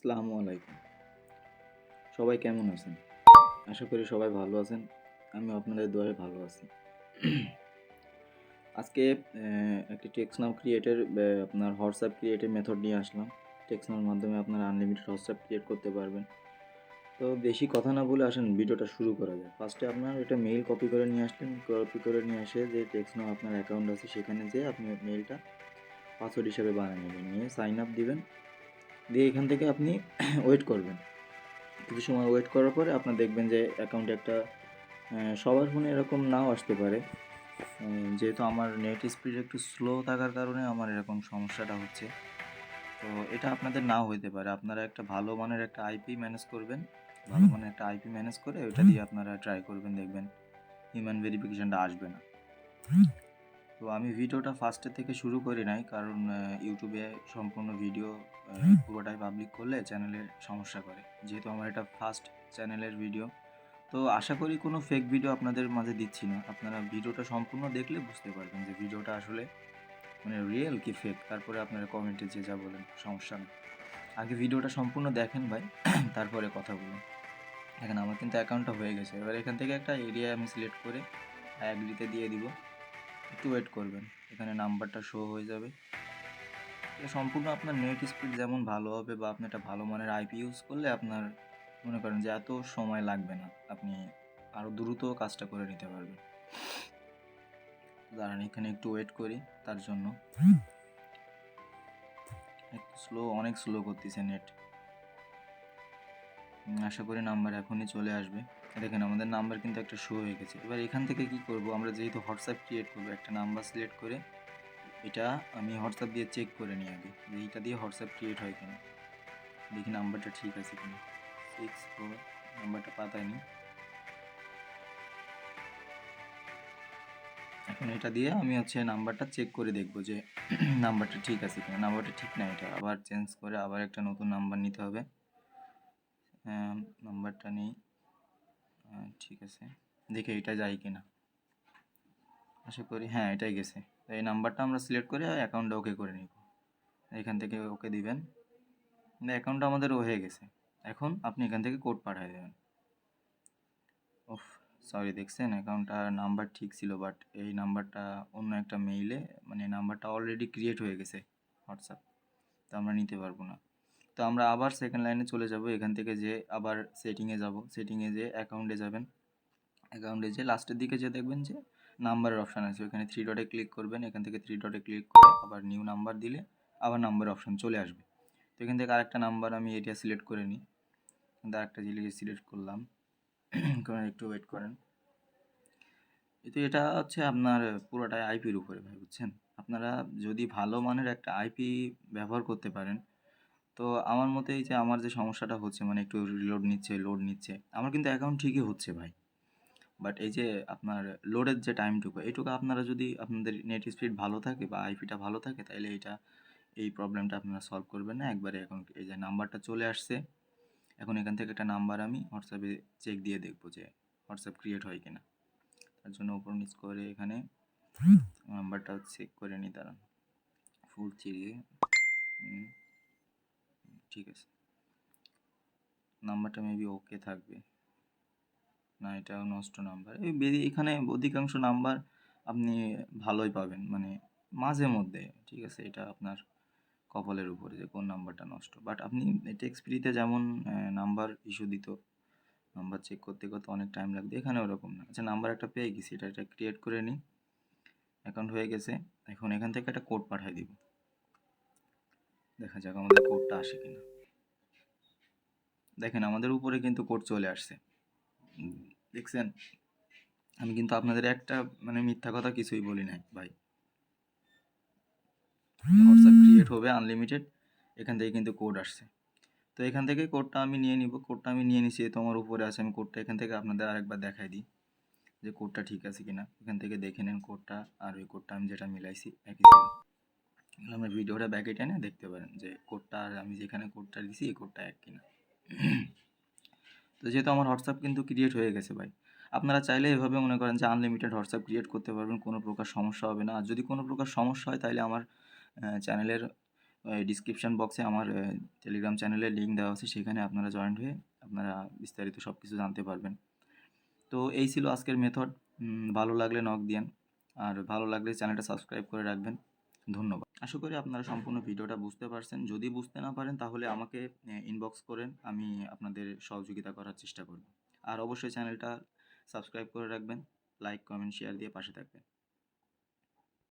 আসসালামু আলাইকুম। সবাই কেমন আছেন? আশা করি সবাই ভালো আছেন। আমিও আপনাদের দোয়ায় ভালো আছি। আজকে একটি টেক্সট নাও ক্রিয়েটের আপনার হোয়াটসঅ্যাপ ক্রিয়েটের মেথড নিয়ে আসলাম। টেক্সট নাওর মাধ্যমে আপনারা আনলিমিটেড হোয়াটসঅ্যাপ ক্রিয়েট করতে পারবেন। তো বেশি কথা না বলে আসেন ভিডিওটা শুরু করা যাক। ফার্স্টে আপনার এটা মেইল কপি করে নিয়ে আসলেন। কপি করে নিয়ে এসে যে টেক্সট নাও আপনার অ্যাকাউন্ট আছে সেখানে যেয়ে আপনি মেইলটা পাসওয়ার্ড হিসেবে বানিয়ে নেবেন। নিয়ে সাইন আপ দিবেন। দিয়ে এখান থেকে আপনি ওয়েট করবেন। কিছু সময় ওয়েট করার পরে আপনার দেখবেন যে অ্যাকাউন্টে একটা সবার ফোনে এরকম নাও আসতে পারে। যেহেতু আমার নেট স্পিড একটু স্লো থাকার কারণে আমার এরকম সমস্যাটা হচ্ছে। তো এটা আপনাদের নাও হইতে পারে। আপনারা একটা ভালো মানের একটা আইপি ম্যানেজ করবেন। ভালো মানের একটা আইপি ম্যানেজ করে ওইটা দিয়ে আপনারা ট্রাই করবেন, দেখবেন হিউম্যান ভেরিফিকেশনটা আসবে না। তো আমি ভিডিওটা ফার্স্টের থেকে শুরু করি নাই, কারণ ইউটিউবে সম্পূর্ণ ভিডিও পুরোটাই পাবলিক করলে চ্যানেলের সমস্যা করে। যেহেতু আমার এটা ফার্স্ট চ্যানেলের ভিডিও, তো আশা করি কোনো ফেক ভিডিও আপনাদের মাঝে দিচ্ছি না। আপনারা ভিডিওটা সম্পূর্ণ দেখলে বুঝতে পারবেন যে ভিডিওটা আসলে মানে রিয়েল কি ফেক। তারপরে আপনারা কমেন্টে যে যা বলেন সমস্যা নেই। আগে ভিডিওটা সম্পূর্ণ দেখেন ভাই, তারপরে কথা বলুন। দেখেন আমার কিন্তু অ্যাকাউন্টটা হয়ে গেছে। এবার এখান থেকে একটা এরিয়া আমি সিলেক্ট করে অ্যাগ্রিতে দিয়ে দিব। একটু ওয়েট করবেন, এখানে নাম্বারটা শো হয়ে যাবে। এটা সম্পূর্ণ আপনার নেট স্পিড যেমন ভালো হবে বা আপনি একটা ভালো মানের আইপি ইউজ করলে আপনার মনে করেন যে এত সময় লাগবে না, আপনি আরও দ্রুত কাজটা করে নিতে পারবেন। দাঁড়ান এখানে একটু ওয়েট করি তার জন্য। একটু স্লো, অনেক স্লো করতেছে নেট। আশা করি নাম্বার এখনই চলে আসবে। দেখেন আমাদের নাম্বার কিন্তু একটা শো হয়ে গেছে। এবার এখান থেকে কি করব, আমরা যেহেতু হোয়াটসঅ্যাপ ক্রিয়েট করবো, একটা নাম্বার সিলেক্ট করে এটা আমি হোয়াটসঅ্যাপ দিয়ে চেক করে নিই আগে যে এইটা দিয়ে হোয়াটসঅ্যাপ ক্রিয়েট হয় কিনা। দেখি নাম্বারটা ঠিক আছে কিনা। 64 নাম্বারটা পাতায়নি। এখন এটা দিয়ে আমি নাম্বারটা চেক করে দেখব যে নাম্বারটা ঠিক আছে কিনা। নাম্বারটা ঠিক না, এটা আবার চেঞ্জ করে আবার একটা নতুন নাম্বার নিতে হবে। নাম্বারটা নেই, ঠিক আছে, দেখে এটা যায় কিনা। আশা করি হ্যাঁ এটাই গেছে। তো এই নাম্বারটা আমরা সিলেক্ট করে অ্যাকাউন্টটা ওকে করে নিব। এখান থেকে ওকে দিবেন। অ্যাকাউন্টটা আমাদের হয়ে গেছে। এখন আপনি এখান থেকে কোড পাঠিয়ে দেবেন। ওফ, সরি, দেখছেন অ্যাকাউন্টটা নাম্বার ঠিক ছিল, বাট এই নাম্বারটা অন্য একটা মেইলে, মানে নাম্বারটা অলরেডি ক্রিয়েট হয়ে গেছে হোয়াটসঅ্যাপ, তো আমরা নিতে পারবো না। তো আমরা আবার সেকেন্ড লাইনে চলে যাব। এখান থেকে যে আবার সেটিংয়ে যাব, সেটিংয়ে যে অ্যাকাউন্টে যাবেন। অ্যাকাউন্টে যে লাস্টের দিকে যে দেখবেন যে নাম্বারের অপশান আছে, ওখানে 3 ডটে ক্লিক করবেন। এখান থেকে 3 ডটে ক্লিক করে আবার নিউ নাম্বার দিলে আবার নাম্বারের অপশান চলে আসবে। তো এখান থেকে আরেকটা নাম্বার আমি এটা সিলেক্ট করে নিই। কিন্তু আরেকটা জিনিস সিলেক্ট করলাম, একটু ওয়েট করেন। কিন্তু এটা আপনার পুরোটাই আইপির উপরে ভাই, বুঝছেন। আপনারা যদি ভালো মানের একটা আইপি ব্যবহার করতে পারেন, তো আমার মতে এই যে আমার যে সমস্যাটা হচ্ছে, মানে একটু রিলোড নিচ্ছে, লোড নিচ্ছে, আমার কিন্তু অ্যাকাউন্ট ঠিকই হচ্ছে ভাই। বাট এই যে আপনার লোডের যে টাইমটুকু, এইটুকু আপনারা যদি আপনাদের নেট স্পিড ভালো থাকে বা আইপিটা ভালো থাকে, তাহলে এই প্রবলেমটা আপনারা সলভ করবেন না একবারে। এখন এই যে নাম্বারটা চলে আসছে, এখন এখান থেকে একটা নাম্বার আমি হোয়াটসঅ্যাপে চেক দিয়ে দেখবো যে হোয়াটসঅ্যাপ ক্রিয়েট হয় কিনা। তার জন্য উপর নিচ করে এখানে নাম্বারটা চেক করে নিই। দাঁড়ান, ফুল চিরিয়ে, ঠিক আছে, নাম্বারটা মেবি ওকে থাকবে না, এটাও নষ্ট নাম্বার। এখানে অধিকাংশ নাম্বার আপনি ভালোই পাবেন, মানে মাঝে মধ্যে, ঠিক আছে, এটা আপনার কপালের উপরে যে কোন নাম্বারটা নষ্ট। বাট আপনি টেক্সট ফ্রিতে যেমন নাম্বার ইস্যু দিত, নাম্বার চেক করতে করতে অনেক টাইম লাগবে, এখানে ওরকম না। আচ্ছা, নাম্বার একটা পেয়ে গেছি, এটা ক্রিয়েট করে নিই। অ্যাকাউন্ট হয়ে গেছে। এখন এখান থেকে একটা কোড পাঠিয়ে দিব, দেখা যাক আমাদের কোডটা আসে কিনা। দেখেন আমাদের উপরে কিন্তু কোড চলে আসছে, দেখছেন। আমি কিন্তু আপনাদের একটা মানে মিথ্যা কথা কিছুই বলি নাই ভাই। হোয়াটসঅ্যাপ ক্রিয়েট হবে আনলিমিটেড, এখান থেকে কিন্তু কোড আসছে। তো এখান থেকে কোডটা আমি নিয়ে নিব। কোডটা আমি নিয়ে নিছি, তোমার উপরে আছে। আমি কোডটা এখান থেকে আপনাদের আরেকবার দেখাই দিই যে কোডটা ঠিক আছে কিনা। এখান থেকে দেখে নেন কোডটা, আর ওই কোডটা আমি যেটা মিলাইছি একই ছিল। আমরা ভিডিওটা ব্যাকে টেনে দেখতে পারেন যে কোডটা আর আমি যেখানে কোডটা দিছি এই কোডটা এক কিনা। তো যেহেতু আমার হোয়াটসঅ্যাপ কিন্তু ক্রিয়েট হয়ে গেছে ভাই, আপনারা চাইলে এভাবে মনে করেন যে আনলিমিটেড হোয়াটসঅ্যাপ ক্রিয়েট করতে পারবেন, কোনো প্রকার সমস্যা হবে না। আর যদি কোনো প্রকার সমস্যা হয় তাহলে আমার চ্যানেলের ডিসক্রিপশন বক্সে আমার টেলিগ্রাম চ্যানেলের লিঙ্ক দেওয়া আছে, সেখানে আপনারা জয়েন্ট হয়ে আপনারা বিস্তারিত সব কিছু জানতে পারবেন। তো এই ছিল আজকের মেথড। ভালো লাগলে নক দিয়েন, আর ভালো লাগলে চ্যানেলটা সাবস্ক্রাইব করে রাখবেন। ধন্যবাদ। আশা করি আপনারা সম্পূর্ণ ভিডিওটা বুঝতে পারছেন। যদি বুঝতে না পারেন তাহলে আমাকে ইনবক্স করেন, আমি আপনাদের সহযোগিতা করার চেষ্টা করব। আর অবশ্যই চ্যানেলটা সাবস্ক্রাইব করে রাখবেন, লাইক, কমেন্ট, শেয়ার দিয়ে পাশে থাকবেন।